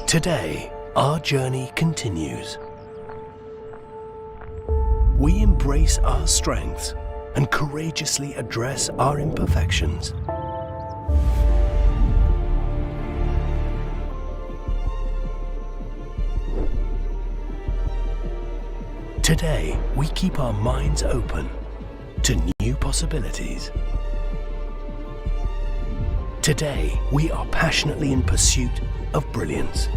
Today, our journey continues. We embrace our strengths and courageously address our imperfections. Today, we keep our minds open to new possibilities. Today, we are passionately in pursuit of brilliance.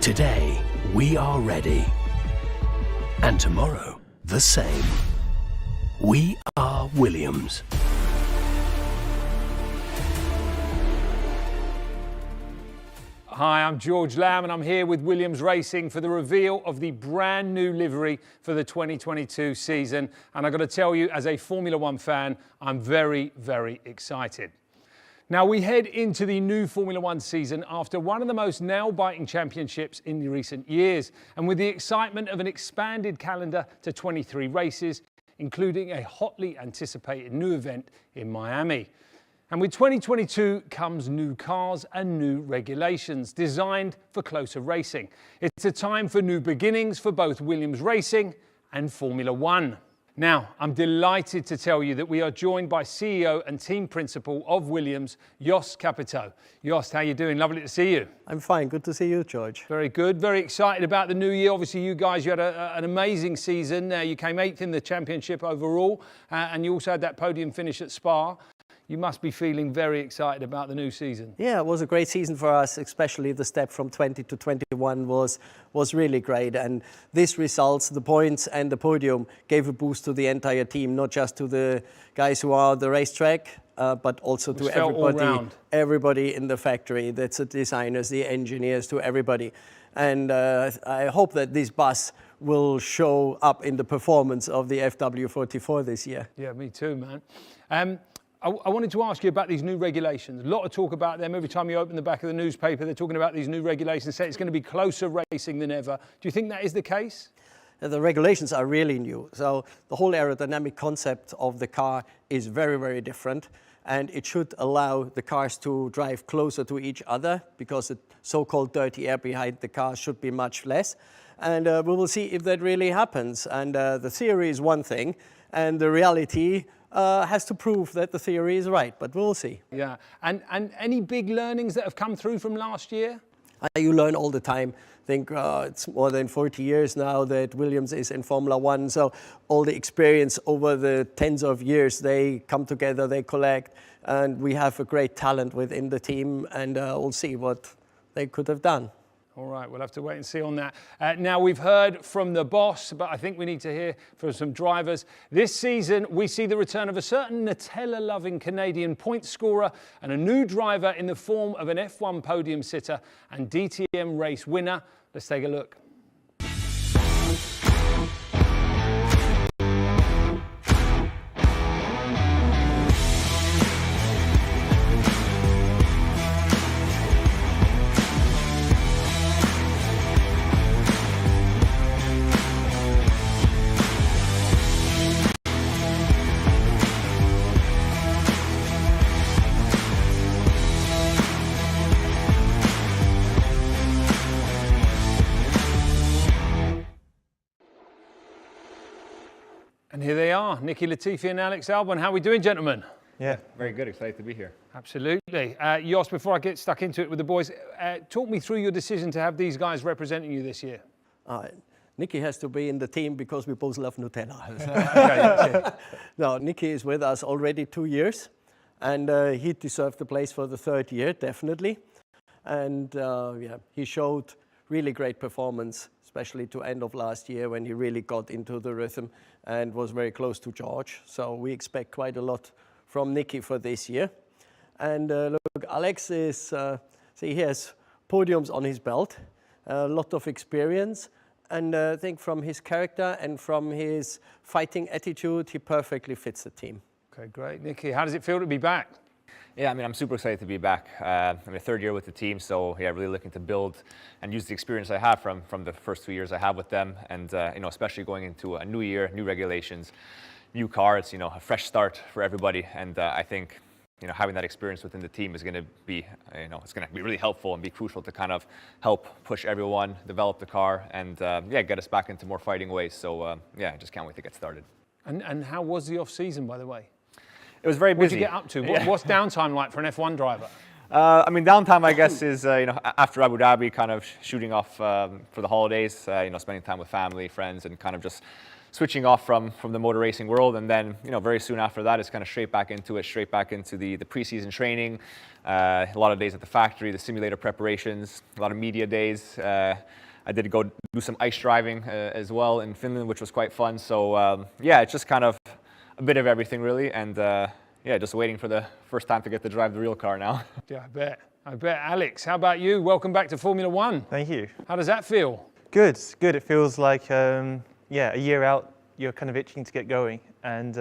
Today, we are ready. And tomorrow, the same. We are Williams. Hi, I'm George Lamb and I'm here with Williams Racing for the reveal of the brand new livery for the 2022 season. And I've got to tell you, as a Formula One fan, I'm very, very excited. Now, we head into the new Formula One season after one of the most nail-biting championships in the recent years, and with the excitement of an expanded calendar to 23 races, including a hotly anticipated new event in Miami. And with 2022 comes new cars and new regulations designed for closer racing. It's a time for new beginnings for both Williams Racing and Formula One. Now, I'm delighted to tell you that we are joined by CEO and team principal of Williams, Jost Capito. Jost, how you doing? Lovely to see you. I'm fine. Good to see you, George. Very good. Very excited about the new year. Obviously, you guys, you had an amazing season. You came 8th in the championship overall, and you also had that podium finish at Spa. You must be feeling very excited about the new season. Yeah, it was a great season for us, especially the step from 20 to 21 was really great. And these results, the points and the podium, gave a boost to the entire team, not just to the guys who are on the racetrack, but also to everybody in the factory. That's the designers, the engineers, to everybody. And I hope that this bus will show up in the performance of the Fw44 this year. Yeah, me too, man. I wanted to ask you about these new regulations. A lot of talk about them. Every time you open the back of the newspaper, they're talking about these new regulations, say it's going to be closer racing than ever. Do you think that is the case? The regulations are really new. So the whole aerodynamic concept of the car is very, very different. And it should allow the cars to drive closer to each other because the so-called dirty air behind the car should be much less. And we will see if that really happens. And the theory is one thing, and the reality has to prove that the theory is right, but we'll see. Yeah, and any big learnings that have come through from last year? You learn all the time. I think it's more than 40 years now that Williams is in Formula One, so all the experience over the tens of years, they come together, they collect, and we have a great talent within the team, and we'll see what they could have done. All right, we'll have to wait and see on that. Now, we've heard from the boss, but I think we need to hear from some drivers. This season, we see the return of a certain Nutella-loving Canadian point scorer and a new driver in the form of an F1 podium sitter and DTM race winner. Let's take a look. And here they are, Nicky Latifi and Alex Albon. How are we doing, gentlemen? Yeah, very good. Excited to be here. Absolutely. Jost, before I get stuck into it with the boys, talk me through your decision to have these guys representing you this year. Nicky has to be in the team because we both love Nutella. Okay. No, Nicky is with us already 2 years, and he deserved the place for the 3rd year, definitely. And yeah, he showed really great performance, especially to end of last year when he really got into the rhythm and was very close to George. So we expect quite a lot from Nicky for this year. And look, Alex is, see, he has podiums on his belt, a lot of experience, and I think from his character and from his fighting attitude, he perfectly fits the team. Okay, great. Nicky, how does it feel to be back? Yeah, I mean, I'm super excited to be back. I'm a 3rd year with the team, so yeah, really looking to build and use the experience I have from the first 2 years I have with them, and you know, especially going into a new year, new regulations, new cars, you know, a fresh start for everybody, and I think having that experience within the team is going to be, it's going to be really helpful and be crucial to kind of help push everyone, develop the car, and get us back into more fighting ways. So I just can't wait to get started. And how was the off season, by the way? It was very busy. What did you get up to? What's downtime like for an F1 driver? Downtime, I guess, is after Abu Dhabi, kind of shooting off for the holidays. Spending time with family, friends, and kind of just switching off from the motor racing world. And then, very soon after that, it's kind of straight back into the preseason training. A lot of days at the factory, the simulator preparations, a lot of media days. I did go do some ice driving as well in Finland, which was quite fun. So it's just kind of a bit of everything, really. And just waiting for the first time to get to drive the real car now. Yeah, I bet. Alex, how about you? Welcome back to Formula One. Thank you. How does that feel? Good. It feels like, a year out, you're kind of itching to get going, and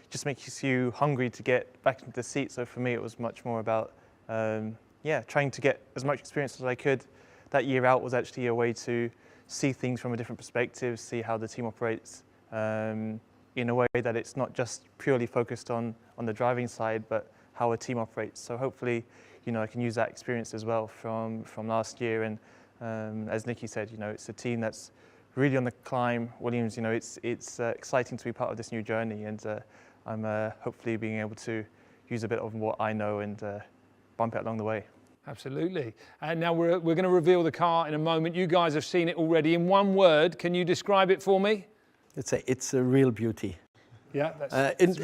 just makes you hungry to get back into the seat. So for me, it was much more about, trying to get as much experience as I could. That year out was actually a way to see things from a different perspective, see how the team operates, in a way that it's not just purely focused on the driving side, but how a team operates. So hopefully, I can use that experience as well from last year. And as Nicky said, it's a team that's really on the climb. Williams, it's exciting to be part of this new journey, and I'm hopefully being able to use a bit of what I know and bump it along the way. Absolutely. And now we're going to reveal the car in a moment. You guys have seen it already. In one word, can you describe it for me? It's a real beauty. Yeah, that's and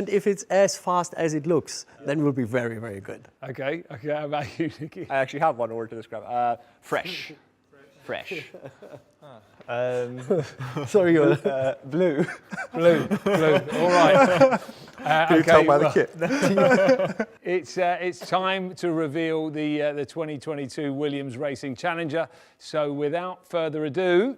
if it's as fast as it looks, then we'll be very, very good. Okay. How about you, Nicky? I actually have one word to describe. Fresh. Fresh. Sorry, Blue. Blue. All right. Can you tell by the kit? It's time to reveal the 2022 Williams Racing Challenger. So without further ado.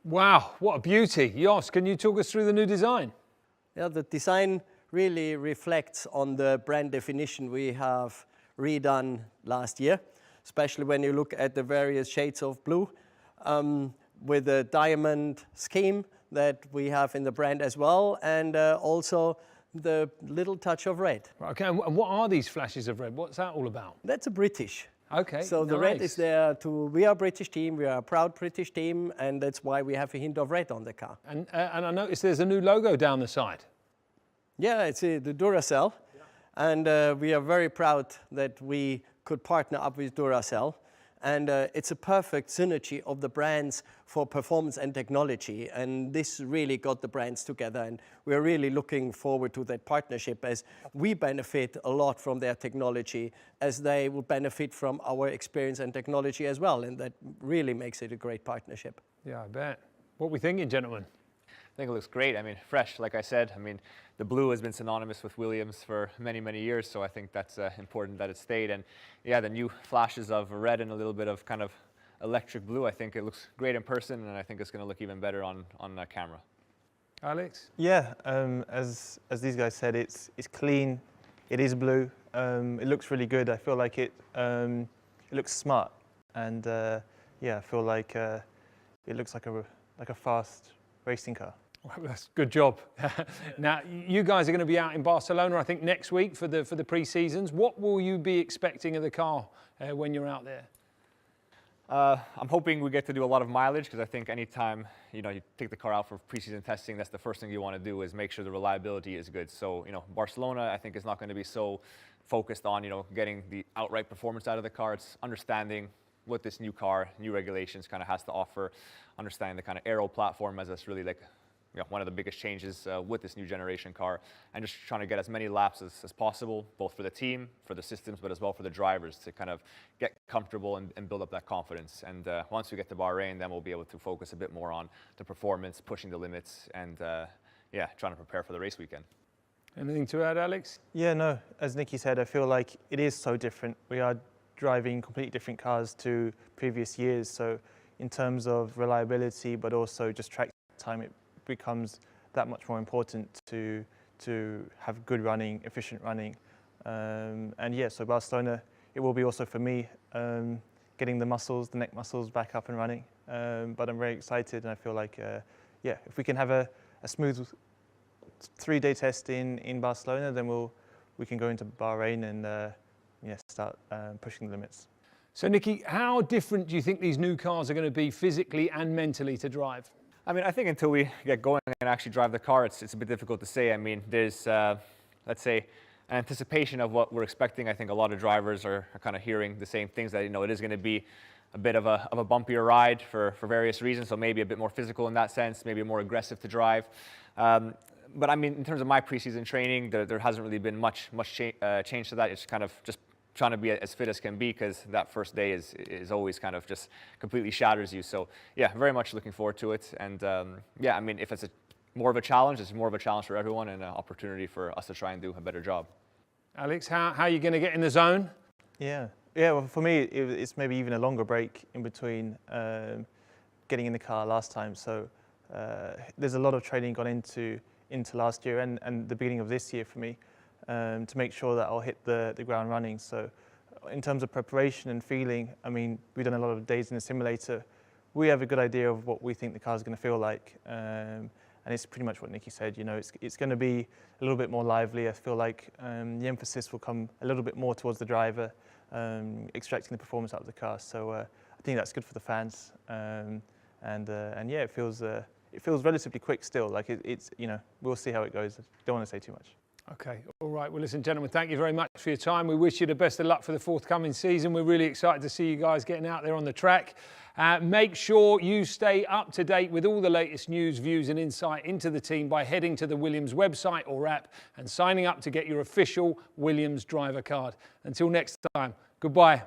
Wow, what a beauty. Jos, can you talk us through the new design? Yeah, the design really reflects on the brand definition we have redone last year, especially when you look at the various shades of blue with the diamond scheme that we have in the brand as well, and also the little touch of red. Okay, and what are these flashes of red? What's that all about? That's a British. Okay, so the red is there we are a British team, we are a proud British team, and that's why we have a hint of red on the car. And I noticed there's a new logo down the side. Yeah, it's the Duracell, and we are very proud that we could partner up with Duracell, and it's a perfect synergy of the brands for performance and technology, and this really got the brands together, and we're really looking forward to that partnership as we benefit a lot from their technology, as they will benefit from our experience and technology as well, and that really makes it a great partnership. Yeah, I bet. What are we thinking, gentlemen? I think it looks great. I mean, fresh, like I said. I mean, the blue has been synonymous with Williams for many, many years, so I think that's important that it stayed. And yeah, the new flashes of red and a little bit of kind of electric blue, I think it looks great in person, and I think it's going to look even better on camera. Alex? Yeah, as these guys said, it's clean, it is blue, it looks really good. I feel like it looks smart, and yeah, I feel like it looks like a fast racing car. Well, that's good job. Now, you guys are going to be out in Barcelona, I think, next week for the pre-seasons. What will you be expecting of the car when you're out there? I'm hoping we get to do a lot of mileage, because I think anytime you take the car out for preseason testing, that's the first thing you want to do is make sure the reliability is good. So Barcelona, I think, is not going to be so focused on getting the outright performance out of the car. It's understanding what this new car, new regulations kind of has to offer, understanding the kind of aero platform, as that's really like one of the biggest changes with this new generation car, and just trying to get as many laps as possible, both for the team, for the systems, but as well for the drivers, to kind of get comfortable and build up that confidence. And once we get to Bahrain, then we'll be able to focus a bit more on the performance, pushing the limits, and yeah, trying to prepare for the race weekend. Anything to add, Alex? Yeah, no, as Nicky said, I feel like it is so different. We are driving completely different cars to previous years, so in terms of reliability, but also just track time, it becomes that much more important to have good running, efficient running. And yeah, so Barcelona, it will be also for me getting the neck muscles back up and running. But I'm very excited, and I feel like, yeah, if we can have a smooth 3-day test in Barcelona, then we can go into Bahrain and yeah, start pushing the limits. So Nicky, how different do you think these new cars are going to be physically and mentally to drive? I mean, I think until we get going and actually drive the car, it's a bit difficult to say. I mean, there's, let's say, an anticipation of what we're expecting. I think a lot of drivers are kind of hearing the same things, that it is going to be a bit of a bumpier ride for various reasons, so maybe a bit more physical in that sense, maybe more aggressive to drive. But I mean, in terms of my preseason training, there hasn't really been much change to that. It's kind of just trying to be as fit as can be, because that first day is always kind of just completely shatters you. So yeah, very much looking forward to it. And yeah, I mean, if it's more of a challenge, it's more of a challenge for everyone, and an opportunity for us to try and do a better job. Alex, how are you going to get in the zone? Yeah, well, for me, it's maybe even a longer break in between getting in the car last time. So there's a lot of training gone into last year and the beginning of this year for me, to make sure that I'll hit the ground running. So in terms of preparation and feeling, I mean, we've done a lot of days in the simulator. We have a good idea of what we think the car is going to feel like. And it's pretty much what Nicky said, it's going to be a little bit more lively. I feel like the emphasis will come a little bit more towards the driver, extracting the performance out of the car. So I think that's good for the fans. And yeah, it feels relatively quick still. Like it's we'll see how it goes. Don't want to say too much. Okay, all right. Well, listen, gentlemen, thank you very much for your time. We wish you the best of luck for the forthcoming season. We're really excited to see you guys getting out there on the track. Make sure you stay up to date with all the latest news, views and insight into the team by heading to the Williams website or app and signing up to get your official Williams driver card. Until next time, goodbye.